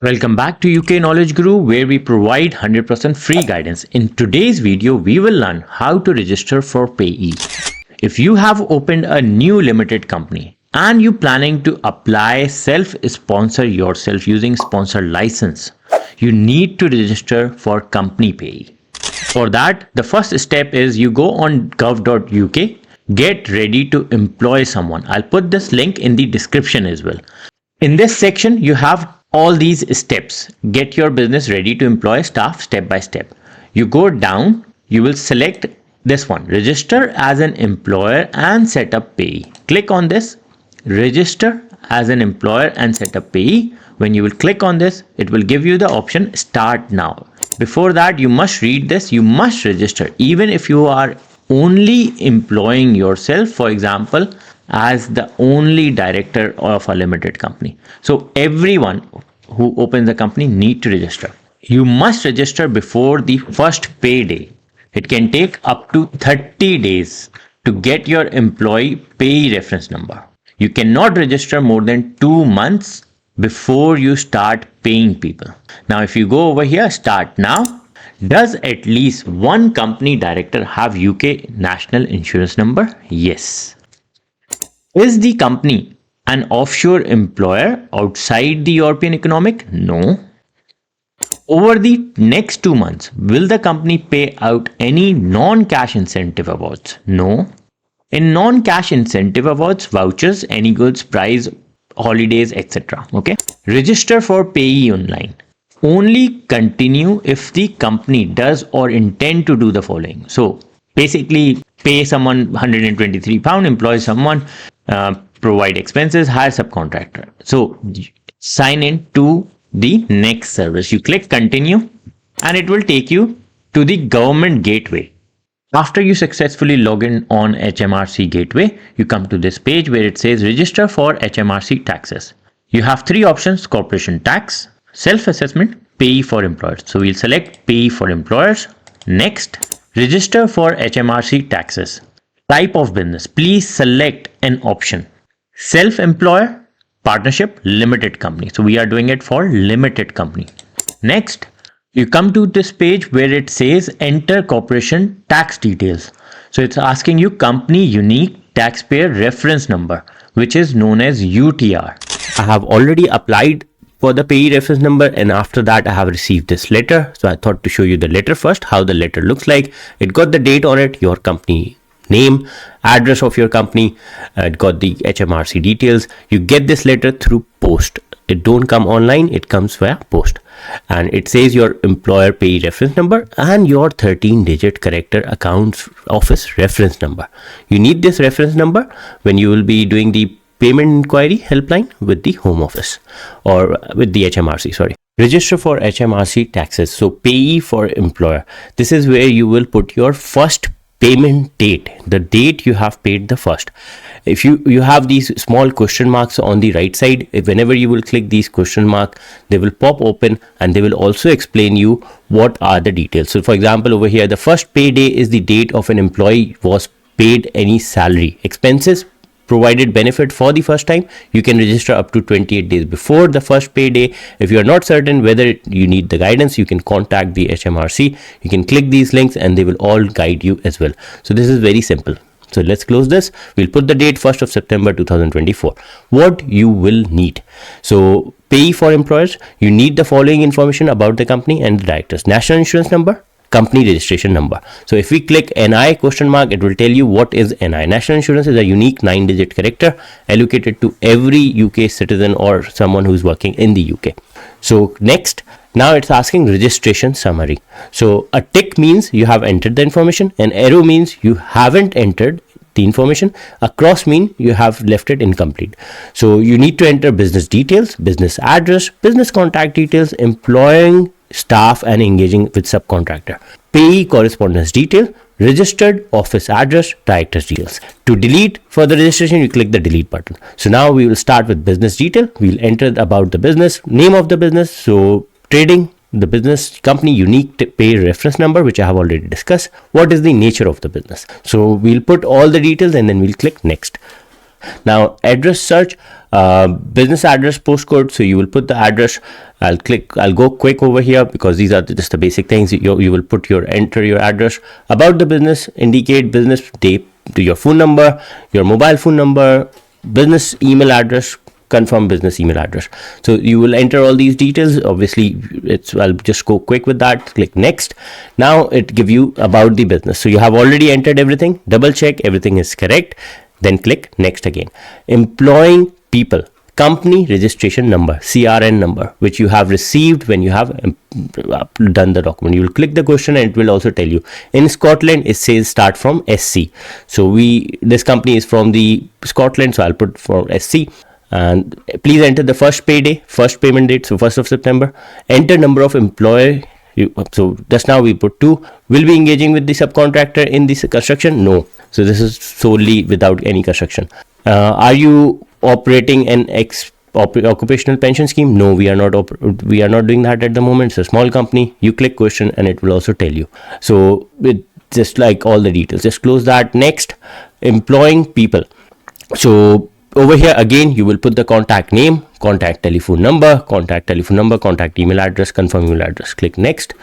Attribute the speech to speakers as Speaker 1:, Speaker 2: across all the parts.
Speaker 1: Welcome back to UK Knowledge Guru, where we provide 100% free guidance. In today's video, we will learn how to register for Payee. If you have opened a new limited company and you're planning to apply self-sponsor yourself using sponsor license, you need to register for company Payee. For that, the first step is you go on gov.uk, get ready to employ someone. I'll put this link in the description as well. In this section, you have all these steps. Get your business ready to employ staff step by step. You go down, you will select this one, register as an employer and set up Payee. Click on this, register as an employer and set up Payee. When you will click on this, it will give you the option start now. Before that, you must read this, you must register. Even if you are only employing yourself, for example, as the only director of a limited company. So everyone who opens a company need to register. You must register before the first payday. It can take up to 30 days to get your employee pay reference number. You cannot register more than 2 months before you start paying people. Now, if you go over here, start now. Does at least one company director have UK national insurance number? Yes. Is the company an offshore employer outside the European economic? No. Over the next 2 months, will the company pay out any non-cash incentive awards? No. In non-cash incentive awards, vouchers, any goods, prize, holidays, etc. Okay. Register for Payee online. Only continue if the company does or intend to do the following. So basically, pay someone £123, employ someone, provide expenses, hire subcontractor. So sign in to the next service. You click continue and it will take you to the government gateway. After you successfully log in on HMRC gateway, you come to this page where it says register for HMRC taxes. You have 3 options: corporation tax, self-assessment, Payee for employers. So we'll select Payee for employers. Next, register for HMRC taxes. Type of business. Please select an option. Self-employer, partnership, limited company. So we are doing it for limited company. Next, you come to this page where it says enter corporation tax details. So it's asking you company unique taxpayer reference number, which is known as UTR. I have already applied for the Payee reference number, and after that I have received this letter. So I thought to show you the letter first, how the letter looks like. It got the date on it, your company name, address of your company, it got the HMRC details. You get this letter through post. It don't come online, it comes via post. And it says your employer Payee reference number and your 13-digit character accounts office reference number. You need this reference number when you will be doing the payment inquiry helpline with the home office or with the HMRC, sorry. Register for HMRC taxes. So Payee for employer. This is where you will put your first payment date, the date you have paid the first. If you have these small question marks on the right side, whenever you will click these question mark, they will pop open and they will also explain you what are the details. So for example, over here, the first payday is the date of an employee was paid any salary, expenses, provided benefit for the first time. You can register up to 28 days before the first payday. If you are not certain whether you need the guidance, you can contact the HMRC. You can click these links and they will all guide you as well. So this is very simple. So let's close this. We'll put the date 1st of September 2024. What you will need. So Payee for employers, you need the following information about the company and the directors: national insurance number, company registration number. So if we click NI question mark, it will tell you what is NI. National insurance is a unique 9-digit character allocated to every UK citizen or someone who's working in the UK. So next, now it's asking registration summary. So a tick means you have entered the information, an arrow means you haven't entered the information, a cross mean you have left it incomplete. So you need to enter business details, business address, business contact details, employing staff and engaging with subcontractor, Payee correspondence detail, registered office address, director's details. To delete for the registration, you click the delete button. So now we will start with business detail. We'll enter about the business, name of the business, so trading, the business company unique pay reference number, which I have already discussed. What is the nature of the business? So we'll put all the details and then we'll click next. Now address search, Business address postcode, so you will put the address. I'll go quick over here because these are just the basic things. You will enter your address. About the business, indicate business date, your phone number, your mobile phone number, business email address, confirm business email address. So you will enter all these details. Obviously, I'll just go quick with that. Click next. Now it give you about the business. So you have already entered everything. Double check everything is correct. Then click next again. Employing people, company registration number, CRN number, which you have received when you have done the document. You will click the question and it will also tell you. In Scotland, it says start from SC. So this company is from the Scotland, so I'll put for SC. And please enter the first payday, first payment date, so 1st of September. Enter number of employee. So just now we put 2. Will be engaging with the subcontractor in this construction? No. So this is solely without any construction. Are you operating an occupational pension scheme? No, we are not doing that at the moment. It's a small company. You click question and it will also tell you. So it just like all the details. Just close that. Next, employing people. So over here again you will put the contact name, contact telephone number, contact email address, confirm email address. Click next.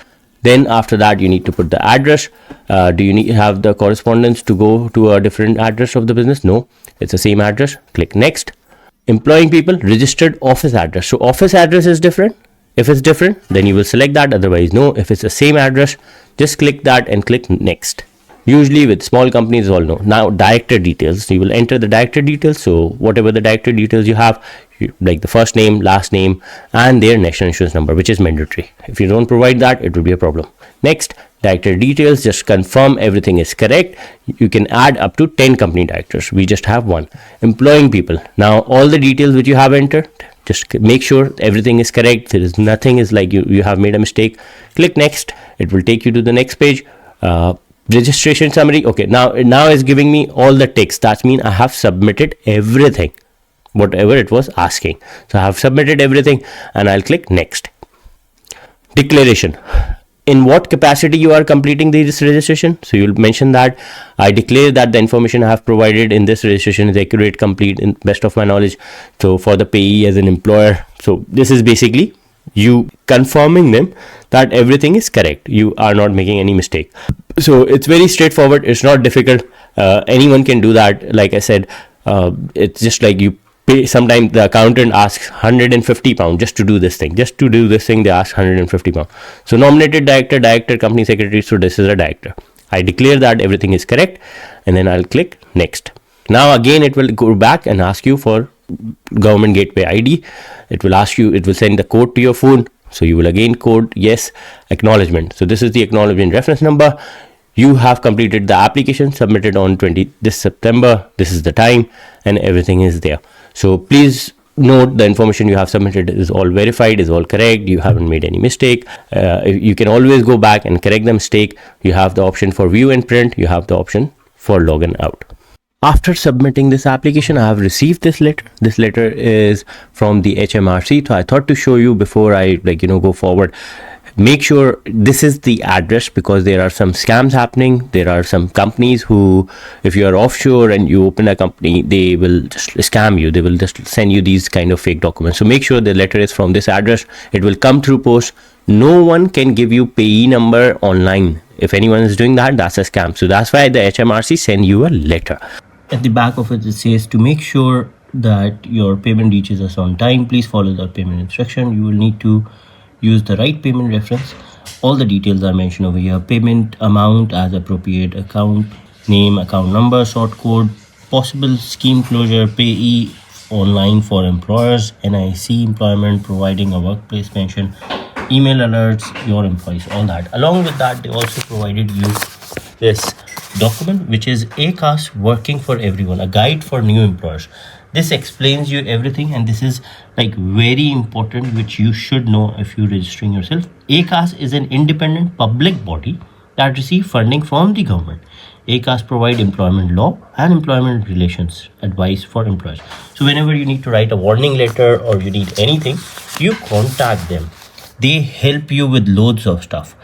Speaker 1: Then after that you need to put the address. Do you have the correspondence to go to a different address of the business? No, it's the same address. Click next. Employing people, registered office address. So office address is different. If it's different, then you will select that. Otherwise no. If it's the same address, just click that and click next. Usually with small companies, all know. Now director details, you will enter the director details. So whatever the director details you have, like the first name, last name, and their national insurance number, which is mandatory. If you don't provide that, it will be a problem. Next, director details, just confirm everything is correct. You can add up to 10 company directors. We just have 1. Employing people. Now all the details which you have entered, just make sure everything is correct. There is nothing is like you have made a mistake. Click next. It will take you to the next page. Registration summary. Okay, now it's giving me all the text. That means I have submitted everything, whatever it was asking. So I have submitted everything and I'll click next. Declaration. In what capacity you are completing this registration? So you'll mention that I declare that the information I have provided in this registration is accurate, complete, in best of my knowledge. So for the payee as an employer. So this is basically you confirming them that everything is correct. You are not making any mistake. So it's very straightforward. It's not difficult. Anyone can do that. Like I said, it's just like you pay. Sometimes the accountant asks £150 just to do this thing. Just to do this thing, they ask £150. So nominated director, company secretary. So this is a director. I declare that everything is correct, and then I'll click next. Now again, it will go back and ask you for government gateway ID. It will ask you. It will send the code to your phone. So you will again code yes, acknowledgement. So this is the acknowledgement reference number. You have completed the application, submitted on this September. This is the time, and everything is there. So please note the information you have submitted is all verified, is all correct. You haven't made any mistake. You can always go back and correct the mistake. You have the option for view and print. You have the option for login out. After submitting this application, I have received this letter. This letter is from the HMRC. So I thought to show you before I go forward. Make sure this is the address, because there are some scams happening. There are some companies who, if you are offshore and you open a company, they will just scam you. They will just send you these kind of fake documents. So make sure the letter is from this address. It will come through post. No one can give you payee number online. If anyone is doing that, that's a scam. So that's why the HMRC send you a letter. At the back of it, it says to make sure that your payment reaches us on time, please follow the payment instruction. You will need to use the right payment reference. All the details are mentioned over here. Payment amount as appropriate, account name, account number, sort code, possible scheme closure, payee online for employers, NIC, employment, providing a workplace pension, email alerts, your employees, all that. Along with that, they also provided you this document, which is ACAS working for everyone, a guide for new employers. This explains you everything, and this is like very important, which you should know if you're registering yourself. ACAS is an independent public body that receive funding from the government. ACAS provide employment law and employment relations advice for employers. So whenever you need to write a warning letter or you need anything, you contact them. They help you with loads of stuff.